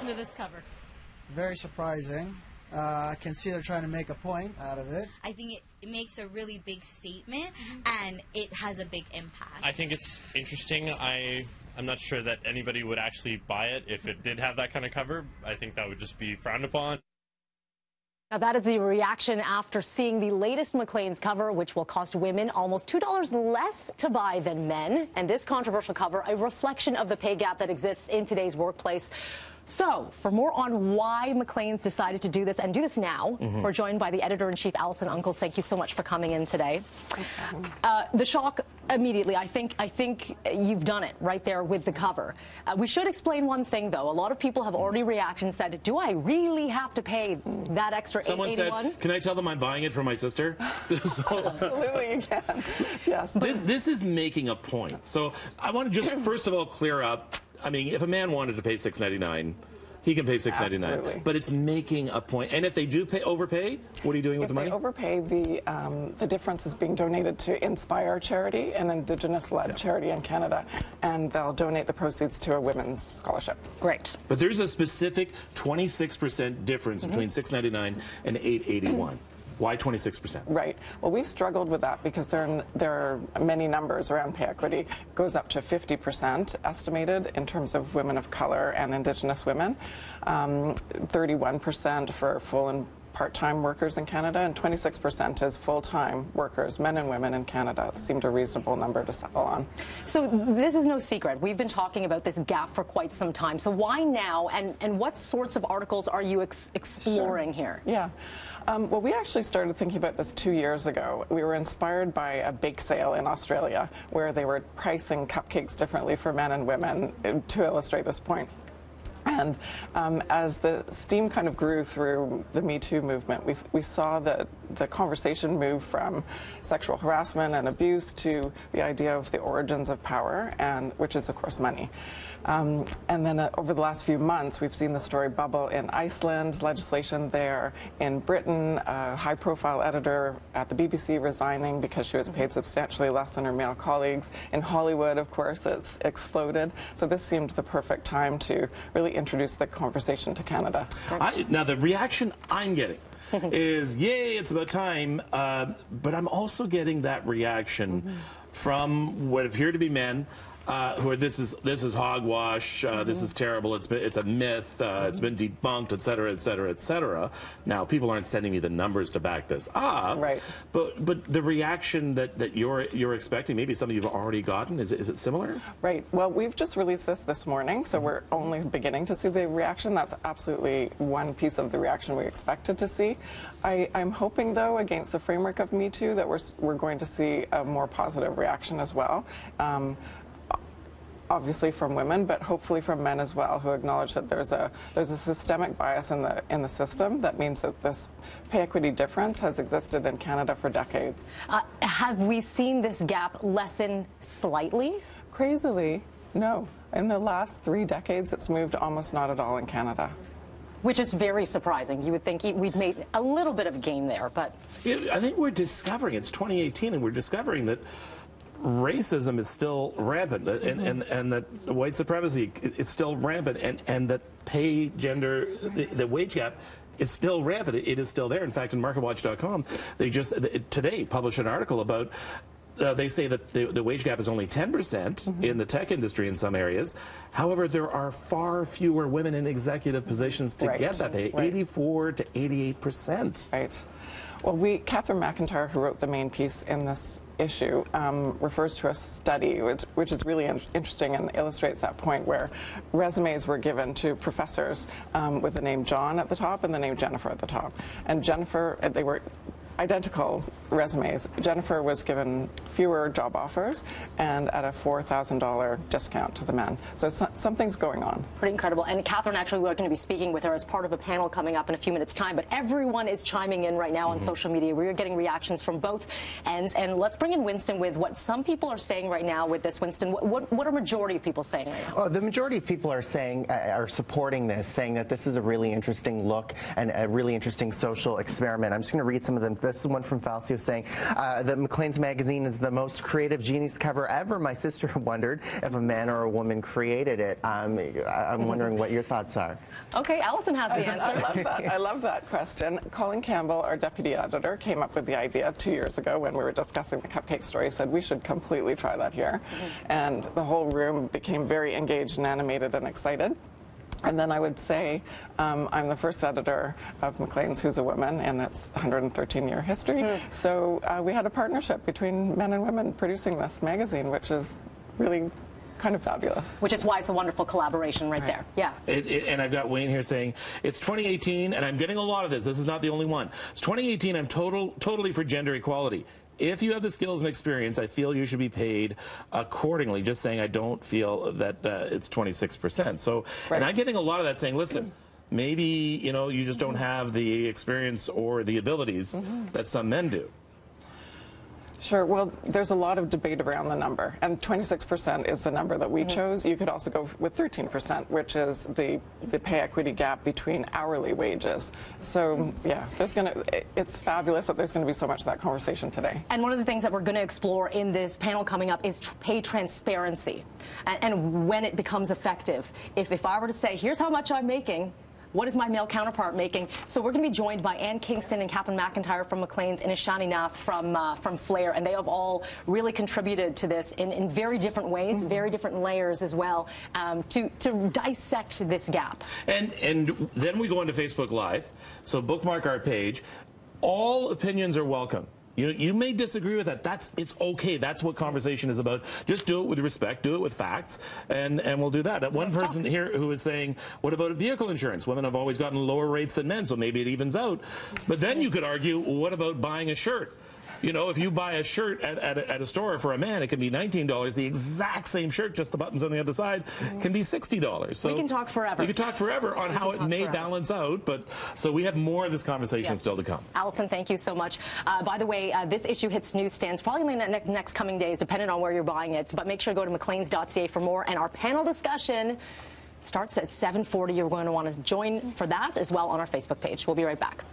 reaction to this cover? Very surprising. I can see they're trying to make a point out of it. I think it makes a really big statement, and it has a big impact. I think it's interesting. I'm not sure that anybody would actually buy it if it did have that kind of cover. I think that would just be frowned upon. Now, that is the reaction after seeing the latest Maclean's cover, which will cost women almost $2 less to buy than men. And this controversial cover, a reflection of the pay gap that exists in today's workplace. So, for more on why Maclean's decided to do this and do this now, we're joined by the editor-in-chief, Alison Uncles. Thank you so much for coming in today. The shock immediately, I think you've done it right there with the cover. We should explain one thing, though. A lot of people have already reacted and said, do I really have to pay that extra $881? Someone said, can I tell them I'm buying it for my sister? Absolutely, you can. Yes. This is making a point. So I want to just, first of all, clear up. I mean, if a man wanted to pay $6.99, he can pay $6.99. Absolutely. But it's making a point. And if they do overpay, what are you doing with the money? If they overpay, the difference is being donated to Inspire charity, an Indigenous-led charity in Canada, and they'll donate the proceeds to a women's scholarship. Great. But there's a specific 26% difference between $6.99 and $8.81. Why 26%? Right. Well, we struggled with that because there are many numbers around pay equity. It goes up to 50% estimated in terms of women of color and Indigenous women, 31% for full and part-time workers in Canada, and 26% is full-time workers, men and women in Canada. It seemed a reasonable number to settle on. So this is no secret. We've been talking about this gap for quite some time. So why now, and what sorts of articles are you exploring here? Yeah. Well, we actually started thinking about this 2 years ago. We were inspired by a bake sale in Australia where they were pricing cupcakes differently for men and women to illustrate this point. And as the steam kind of grew through the Me Too movement, we saw that the conversation moved from sexual harassment and abuse to the idea of the origins of power, and which is, of course, money. And then over the last few months, we've seen the story bubble in Iceland, legislation there, in Britain, a high-profile editor at the BBC resigning because she was paid substantially less than her male colleagues. In Hollywood, of course, it's exploded. So this seemed the perfect time to really introduce the conversation to Canada. Now, the reaction I'm getting is, yay, it's about time, but I'm also getting that reaction from what appear to be men who are, this is hogwash, this is terrible, it's a myth, it's been debunked, et cetera, et cetera, et cetera. Now, people aren't sending me the numbers to back this up, right? But the reaction that you're expecting, maybe something you've already gotten, is it similar? Right. Well, we've just released this morning, so we're only beginning to see the reaction. That's absolutely one piece of the reaction we expected to see. I'm hoping, though, against the framework of Me Too, that we're going to see a more positive reaction as well. Obviously from women, but hopefully from men as well, who acknowledge that there's a systemic bias in the system that means that this pay equity difference has existed in Canada for decades. Have we seen this gap lessen slightly? Crazily, no. In the last 3 decades, it's moved almost not at all in Canada. Which is very surprising. You would think we've made a little bit of a gain there, but... I think we're discovering, it's 2018, and we're discovering that racism is still rampant, and that white supremacy is still rampant, and that pay, gender, the wage gap is still rampant. It is still there. In fact, in MarketWatch.com, they just today published an article about. They say that the wage gap is only 10% in the tech industry in some areas. However, there are far fewer women in executive positions to get that pay, 84 to 88%. Right. Well, Catherine McIntyre, who wrote the main piece in this issue, refers to a study which is really interesting and illustrates that point, where resumes were given to professors with the name John at the top and the name Jennifer at the top. And Jennifer, they were identical resumes. Jennifer was given fewer job offers and at a $4,000 discount to the men. So something's going on. Pretty incredible. And Catherine, actually, we're going to be speaking with her as part of a panel coming up in a few minutes' time. But everyone is chiming in right now on social media. We're getting reactions from both ends. And let's bring in Winston with what some people are saying right now with this. Winston, what are majority of people saying right now? Oh, the majority of people are saying, are supporting this, saying that this is a really interesting look and a really interesting social experiment. I'm just going to read some of the this one from Falcio saying that Maclean's magazine is the most creative Genie's cover ever. My sister wondered if a man or a woman created it. I'm wondering what your thoughts are. Okay, Alison has the answer. I love that. I love that question. Colin Campbell, our deputy editor, came up with the idea 2 years ago when we were discussing the cupcake story. He said we should completely try that here. And the whole room became very engaged and animated and excited. And then I would say I'm the first editor of Maclean's who's a woman in its 113-year history. So we had a partnership between men and women producing this magazine, which is really kind of fabulous. Which is why it's a wonderful collaboration right there. Yeah. And I've got Wayne here saying, it's 2018, and I'm getting a lot of this. This is not the only one. It's 2018, I'm totally for gender equality. If you have the skills and experience, I feel you should be paid accordingly. Just saying I don't feel that it's 26%. So, and I'm getting a lot of that saying, listen, maybe, you know, you just don't have the experience or the abilities that some men do. Sure. Well, there's a lot of debate around the number, and 26% is the number that we chose. You could also go with 13%, which is the pay equity gap between hourly wages. So, yeah, it's fabulous that there's going to be so much of that conversation today. And one of the things that we're going to explore in this panel coming up is pay transparency and when it becomes effective. If I were to say, here's how much I'm making, what is my male counterpart making? So we're going to be joined by Ann Kingston and Catherine McIntyre from Maclean's and Ishani Nath from Flair, and they have all really contributed to this in very different ways, very different layers as well, to dissect this gap. And then we go into Facebook Live, so bookmark our page. All opinions are welcome. You may disagree with that. It's okay. That's what conversation is about. Just do it with respect. Do it with facts, and we'll do that. One person here who is saying, what about vehicle insurance? Women have always gotten lower rates than men, so maybe it evens out. But then you could argue, what about buying a shirt? You know, if you buy a shirt at a store for a man, it can be $19. The exact same shirt, just the buttons on the other side, can be $60. So we can talk forever. We can talk forever on how it may balance out. But so we have more of this conversation still to come. Alison, thank you so much. By the way, this issue hits newsstands probably in the next coming days, depending on where you're buying it. But make sure to go to macleans.ca for more. And our panel discussion starts at 7:40. You're going to want to join for that as well on our Facebook page. We'll be right back.